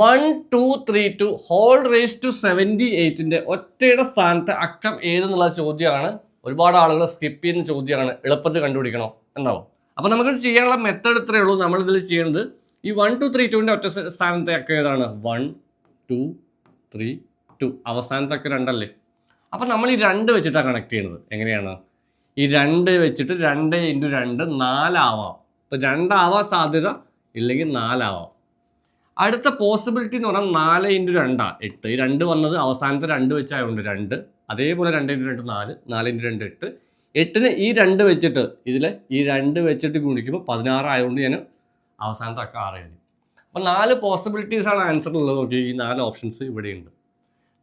1232 whole raise to 78ന്റെ ഒറ്റയുടെ സ്ഥാനത്തെ അക്കം ഏതെന്നുള്ള ചോദ്യമാണ്. ഒരുപാട് ആളുകൾ സ്കിപ്പ് ചെയ്യുന്ന ചോദ്യമാണ്. എളുപ്പത്തിൽ കണ്ടുപിടിക്കണോ എന്നാവും. അപ്പൊ നമുക്ക് ചെയ്യാനുള്ള മെത്തേഡ് ഇത്രയേ ഉള്ളൂ. നമ്മൾ ഇതിൽ ചെയ്യുന്നത് ഈ 1232ന്റെ ഒറ്റ സ്ഥാനത്തെ അക്കം ഏതാണ്? 1232 അവസാനത്തെ അക്കം 2 അല്ലേ? അപ്പൊ നമ്മൾ ഈ 2 വെച്ചിട്ടാണ് കണക്ട് ചെയ്യുന്നത്. എങ്ങനെയാണ്? ഈ 2 വെച്ചിട്ട് 2 × 2 4 ആവാം. ഇപ്പൊ 2 ആവാൻ സാധ്യത, ഇല്ലെങ്കിൽ 4 ആവാം. അടുത്ത പോസിബിലിറ്റി എന്ന് പറഞ്ഞാൽ 4 × 2 8. ഈ 2 വന്നത് അവസാനത്തെ 2 വെച്ചായതുകൊണ്ട് 2. അതേപോലെ 2 × 2 4, 4 × 2 8. 8ന് ഈ 2 വെച്ചിട്ട് ഇതിൽ ഈ 2 വെച്ചിട്ട് ഗുണിക്കുമ്പോൾ 16 ആയതുകൊണ്ട് ഞാൻ അവസാനത്തെ അക്കം 6 എഴുതി. അപ്പം 4 പോസിബിലിറ്റീസാണ് ആൻസർ ഉള്ളത്. നോക്കി, ഈ 4 ഓപ്ഷൻസ് ഇവിടെയുണ്ട്.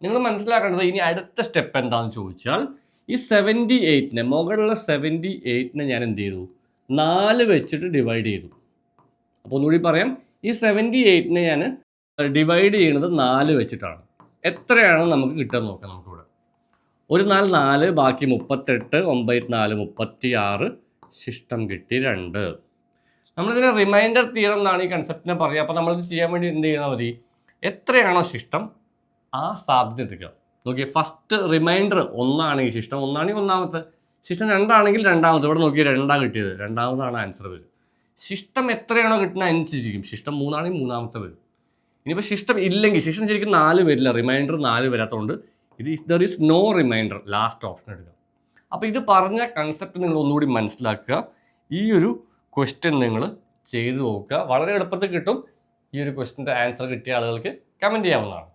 നിങ്ങൾ മനസ്സിലാക്കേണ്ടത് ഇനി അടുത്ത സ്റ്റെപ്പ് എന്താണെന്ന് ചോദിച്ചാൽ, ഈ 78നെ മുകളിലുള്ള 78നെ ഞാൻ എന്ത് ചെയ്തു? 4 വെച്ചിട്ട് ഡിവൈഡ് ചെയ്തു. അപ്പോൾ ഒന്നുകൂടി പറയാം, ഈ 78നെ ഞാൻ ഡിവൈഡ് ചെയ്യുന്നത് 4 വെച്ചിട്ടാണ്. എത്രയാണ് നമുക്ക് കിട്ടുക നോക്കാം. നമുക്കിവിടെ ഒരു 4 4, ബാക്കി 38, 9 4 36, ശിഷ്ടം കിട്ടി 2. നമ്മളിതിനെ റിമൈൻഡർ തിയറം എന്നാണ് ഈ കൺസെപ്റ്റിനെ പറയുക. അപ്പോൾ നമ്മളിത് ചെയ്യാൻ വേണ്ടി എന്ത് ചെയ്താൽ മതി? എത്രയാണോ ശിഷ്ടം ആ സാധ്യത എടുക്കുക. നോക്കിയേ, ഫസ്റ്റ് റിമൈൻഡർ 1 ആണെങ്കിൽ ശിഷ്ടം 1 ആണെങ്കിൽ ഒന്നാമത്തെ, ശിഷ്ടം 2 ആണെങ്കിൽ രണ്ടാമത്തെ. ഇവിടെ നോക്കിയാൽ 2 കിട്ടിയത്, രണ്ടാമതാണ് ആൻസർ വരും. ശിഷ്ടം എത്രയാണോ കിട്ടുന്നത് അനുസരിച്ചിരിക്കും. ശിഷ്ടം 3 ആണെങ്കിൽ മൂന്നാമത്തെ വരും. ഇനിയിപ്പോൾ ശിഷ്ടം ഇല്ലെങ്കിൽ, ശിഷ്ടം ശരിക്കും 4 വരില്ല, റിമൈൻഡർ 4 വരാത്തതുകൊണ്ട് ഇത് if there is no reminder last option എടുക്കുക. അപ്പോൾ ഇത് പറഞ്ഞ കൺസെപ്റ്റ് നിങ്ങൾ ഒന്നുകൂടി മനസ്സിലാക്കുക. ഈ ഒരു ക്വസ്റ്റ്യൻ നിങ്ങൾ ചെയ്ത് നോക്കുക. വളരെ എളുപ്പത്തിൽ കിട്ടും. ഈ ഒരു ക്വസ്റ്റ്യൻ്റെ ആൻസർ കിട്ടിയ ആളുകൾക്ക് കമൻറ്റ് ചെയ്യാവുന്നതാണ്.